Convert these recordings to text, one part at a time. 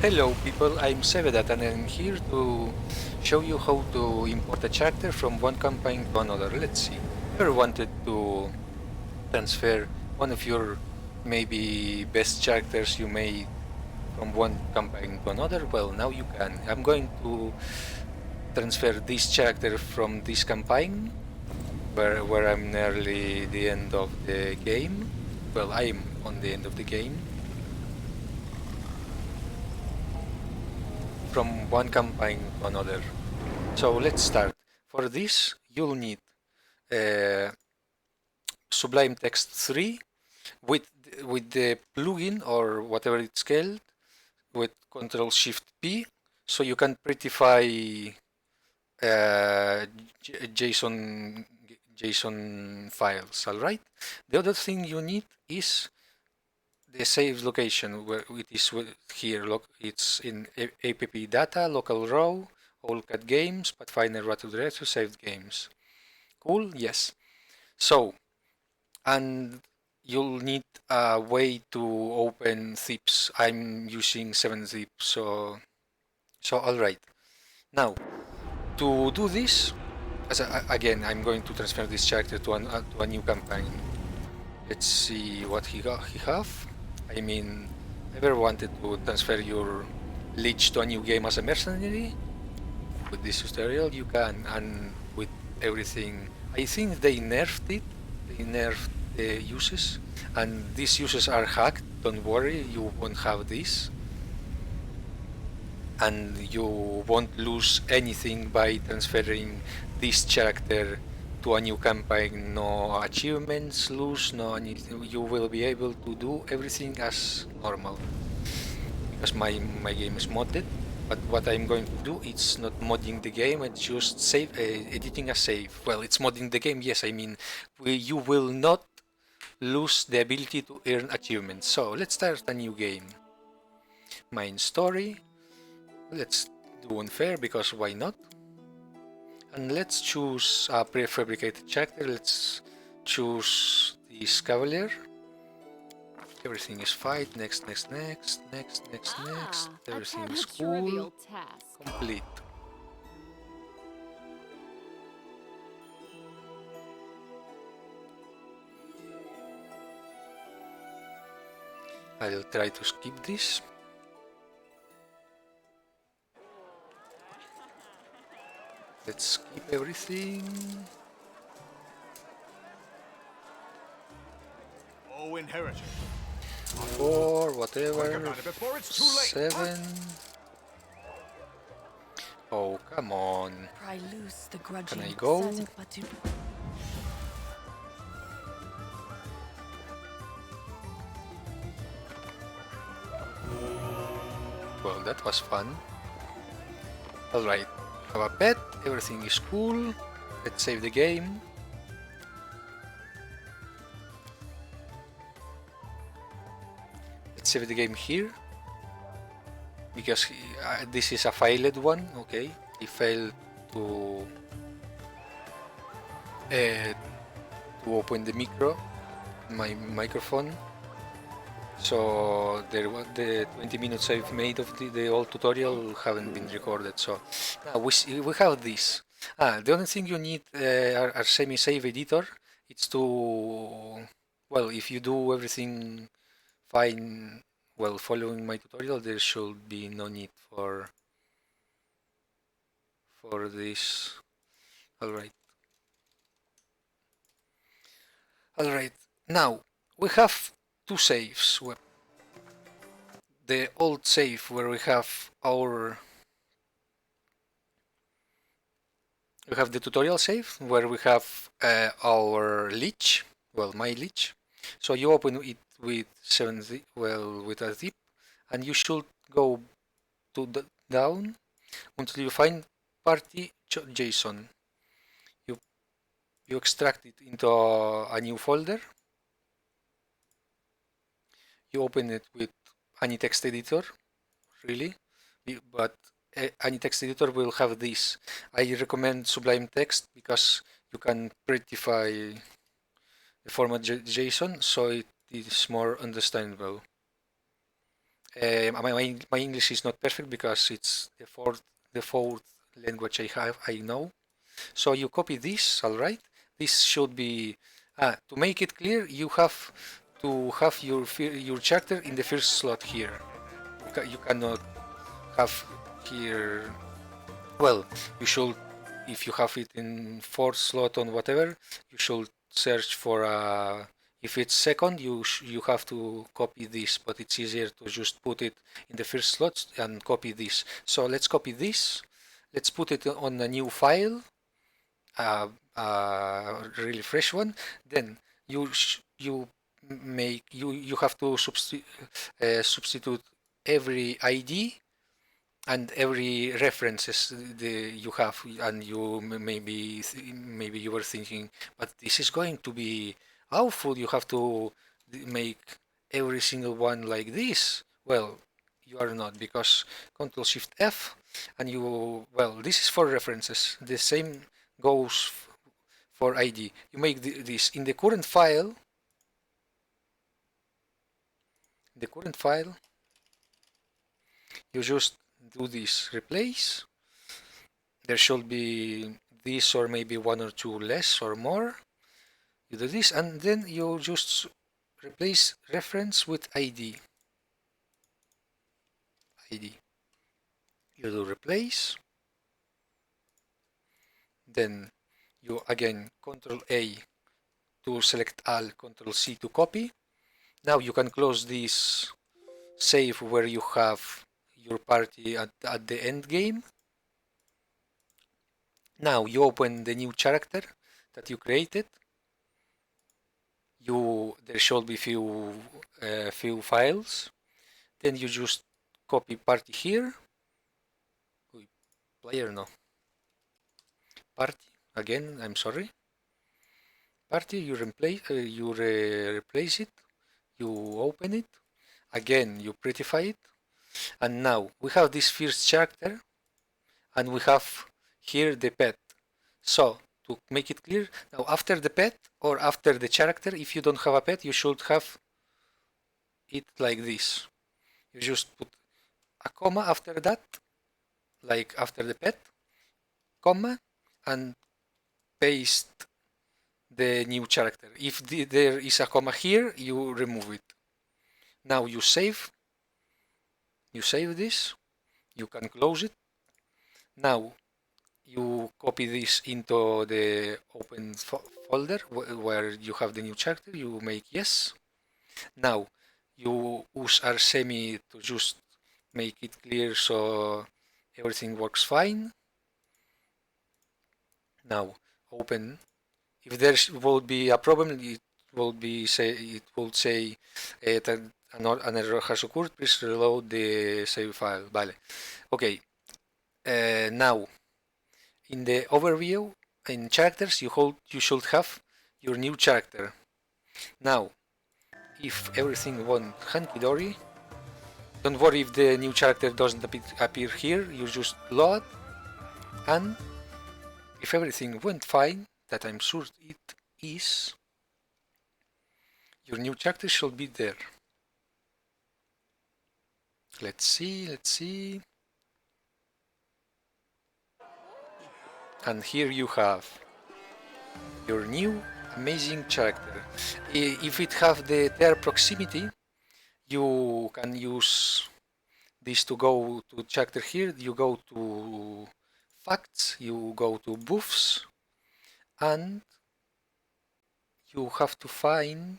Hello people, I'm Sevedat and I'm here to show you how to import a character from one campaign to another. Let's see. If you ever wanted to transfer one of your maybe best characters you made from one campaign to another, well now you can. I'm going to transfer this character from this campaign where I'm nearly the end of the game. Well, I'm on the end of the game. From one campaign to another. So let's start. For this, you'll need uh, Sublime Text 3 with the plugin or whatever it's called with Control Shift P, so you can prettify uh, JSON files. All right. The other thing you need is the save location where it is here. Look, it's in app data, local row, all cat games, Pathfinder WOTR to saved games. Cool. Yes. So, and you'll need a way to open zips. I'm using 7-zip, so all right. Now, to do this, again, I'm going to transfer this character to a new campaign. Let's see what he have. I mean, ever wanted to transfer your leech to a new game as a mercenary? With this tutorial, you can, and with everything. I think they nerfed it. They nerfed the uses, and these uses are hacked. Don't worry, you won't have this, and you won't lose anything by transferring this character to a new campaign. No achievements lose, no anything. You will be able to do everything as normal because my game is modded. But what I'm going to do, it's not modding the game, it's just editing a save. Well, it's modding the game, yes, I mean, you will not lose the ability to earn achievements. So let's start a new game. Main story. Let's do unfair because why not? And let's choose a prefabricated character. Let's choose this cavalier. Everything is fine. Next, next, next, next, next, next. Everything is cool. Complete. I'll try to skip this. Let's skip everything. Oh, inheritor. 4, whatever. Quick about it before it's too late. 7. Oh, come on. Pry loose the Can grudging I go? Well, that was fun. Alright, have a pet, everything is cool. Let's save the game. Let's save the game here. Because this is a filed one, okay? He failed to open the my microphone. So there was the 20 minutes I've made of the whole tutorial haven't been recorded. So now we have this. The only thing you need are semi-save editor. It's to, well, if you do everything fine, well, following my tutorial, there should be no need for this. All right. All right. Now we have two saves. The old save where we have the tutorial save where we have our leech, well, my leech. So you open it with with a zip, and you should go to down until you find party JSON. You extract it into a new folder. You open it with any text editor, really, but any text editor will have this. I recommend Sublime Text because you can prettify the format JSON, so it is more understandable. My English is not perfect because it's the fourth language I know. So you copy this, all right? This should be to make it clear. You have to have your character in the first slot here. You cannot have here. Well, you should, if you have it in fourth slot on whatever, you should search for if it's second, you have to copy this, but it's easier to just put it in the first slot and copy this. So let's copy this. Let's put it on a new file, a really fresh one. Then you have to substitute every ID and every references you have, and maybe you were thinking, but this is going to be awful. You have to make every single one like this. Well, you are not, because Control Shift F, and this is for references. The same goes for ID. You make this in the current file. You just do this replace. There should be this, or maybe one or two less or more. You do this, and then you just replace reference with ID. You do replace. Then you again Control A to select all, Control C to copy. Now you can close this save where you have your party at the end game. Now you open the new character that you created. There should be few files. Then you just copy party here. Player no. Party again. I'm sorry. Party. You replace it. You open it. Again, you prettify it. And now we have this first character, and we have here the pet. So to make it clear, now after the pet or after the character, if you don't have a pet, you should have it like this. You just put a comma after that, like after the pet, comma, and paste the new character. If there is a comma here, you remove it. Now you save this. You can close it. Now you copy this into the open folder where you have the new character. You make yes. Now you use rsemi to just make it clear so everything works fine. Now open. If there would be a problem, it would say an error has occurred. Please reload the save file. Vale. Okay. Now in the overview, in characters, you should have your new character. Now, if everything went hunky-dory, don't worry if the new character doesn't appear here. You just load, and if everything went fine, that I'm sure it is, your new character should be there. Let's see. And here you have your new amazing character. If it have the tear proximity, you can use this to go to character here. You go to facts, you go to buffs, and you have to find,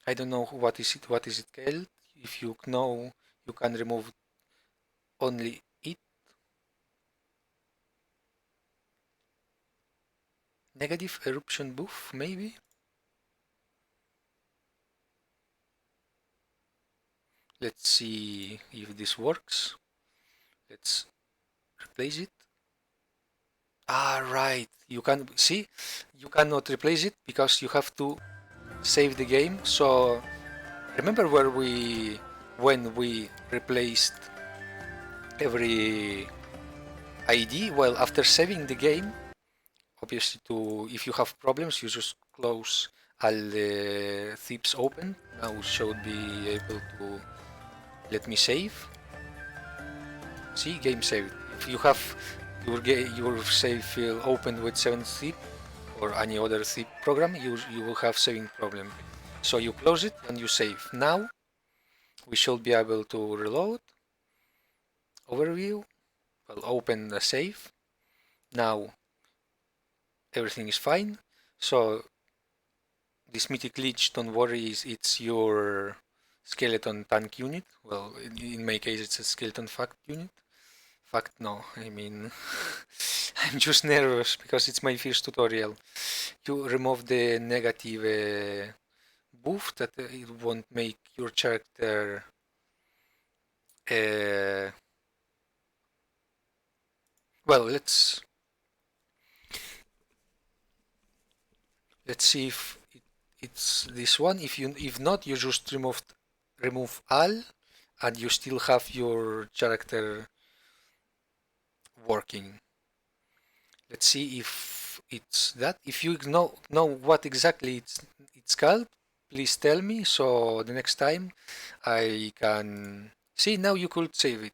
I don't know what is it called. If you know, you can remove only it. Negative eruption buff, maybe? Let's see if this works. Let's replace it. Right, you can see, you cannot replace it because you have to save the game. So remember when we replaced every ID? Well, after saving the game, obviously if you have problems, you just close all the zips open. Now should be able to let me save. See, game saved. If you have your save file open with 7-zip or any other zip program, you will have saving problem. So you close it and you save. Now we should be able to reload. Overview. Well, open the save. Now everything is fine. So this mythic leech, don't worry, it's your skeleton tank unit. Well, in my case, it's a skeleton fact unit. Fact, no, I mean, I'm just nervous because it's my first tutorial. You remove the negative buff that it won't make your character well, let's see if it's this one. If not, you just remove all, and you still have your character working. Let's see if it's that. If you know what exactly it's called, please tell me, so the next time I can see. Now you could save it.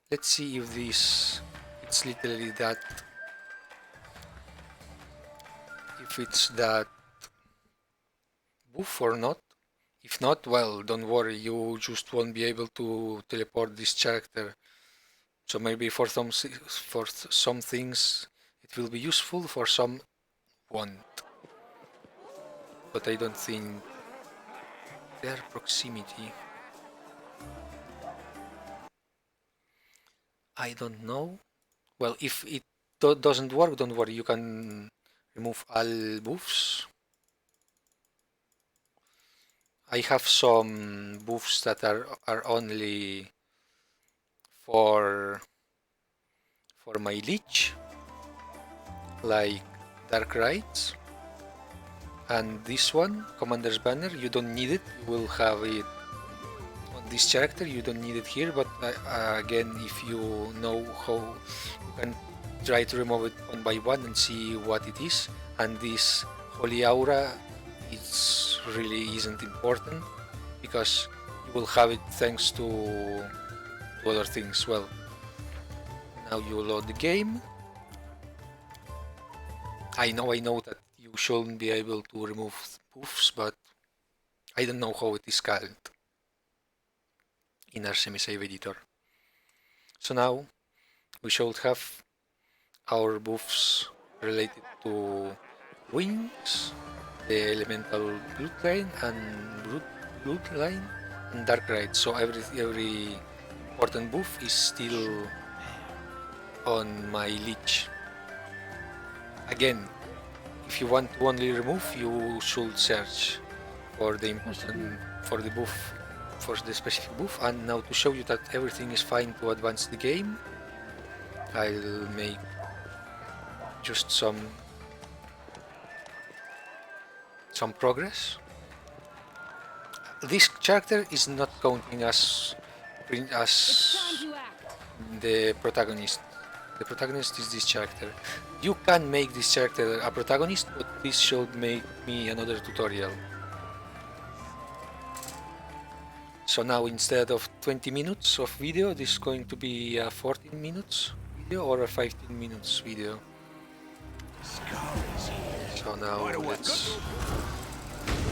Let's see if it's literally that, if it's that buff or not. If not, well, don't worry, you just won't be able to teleport this character. So maybe for some things it will be useful, for some won't. But I don't think their proximity. I don't know. Well, if it doesn't work, don't worry, you can remove all buffs. I have some buffs that are only for my leech, like Dark Rites, and this one, Commander's Banner. You don't need it. You will have it on this character. You don't need it here. But again, if you know how, you can try to remove it one by one and see what it is. And this Holy Aura, it really isn't important because you will have it thanks to other things. Well, now you load the game. I know that you shouldn't be able to remove buffs, but I don't know how it is called in our semi-save editor. So now we should have our buffs related to wings, the elemental bloodline and dark rite. So every important buff is still on my leech. Again, if you want to only remove, you should search for the important, for the buff, for the specific buff. And now to show you that everything is fine to advance the game, I'll make just some progress. This character is not counting as the protagonist. The protagonist is this character. You can make this character a protagonist, but this should make me another tutorial. So now instead of 20 minutes of video, this is going to be a 14 minutes video or a 15 minutes video. So now let's...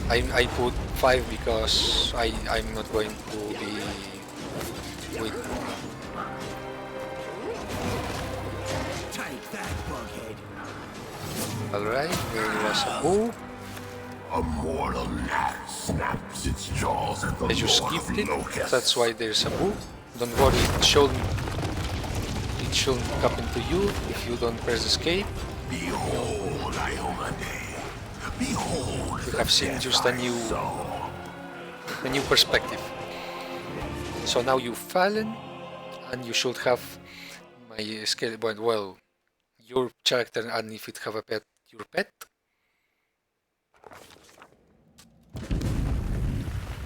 I put 5 because I'm not going to be with... Alright, there was a boo. A mortal gnat snaps its jaws at the I just lord skipped of it, locusts. that's why there's a boo. Don't worry, it shouldn't happen to you if you don't press escape. Behold, Iomade. Behold, You have seen just a new perspective. So now you've fallen, and you should have my skeleton. Well, your character, and if it have a pet, your pet.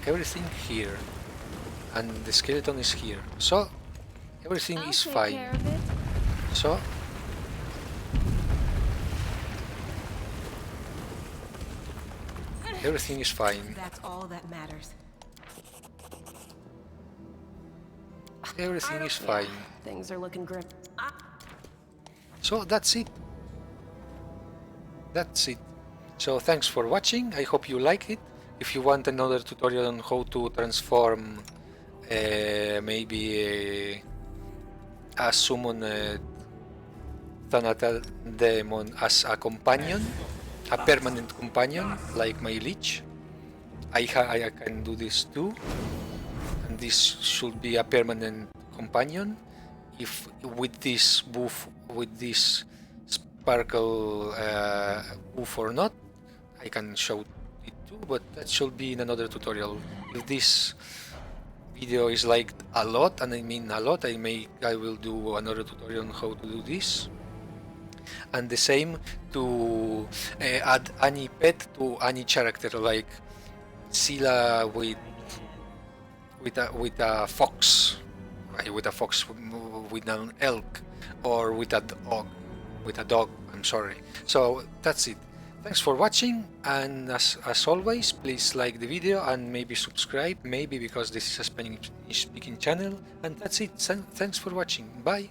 Everything here, and the skeleton is here. So everything is fine. So Everything is fine. That's all that matters. Everything is Yeah, fine. things are looking grim. So that's it. That's it. So thanks for watching. I hope you like it. If you want another tutorial on how to transform maybe a summon Thanatal demon as a companion, a permanent companion like my Lich, I can do this too, and this should be a permanent companion. If with this buff, with this sparkle buff or not, I can show it too, but that should be in another tutorial. If this video is liked a lot, and I mean a lot, I will do another tutorial on how to do this. And the same to add any pet to any character, like Scylla with a fox, with a fox, with an elk, or with a dog. I'm sorry. So that's it. Thanks for watching, and as always, please like the video and maybe subscribe, maybe because this is a Spanish speaking channel. And that's it. Thanks for watching. Bye.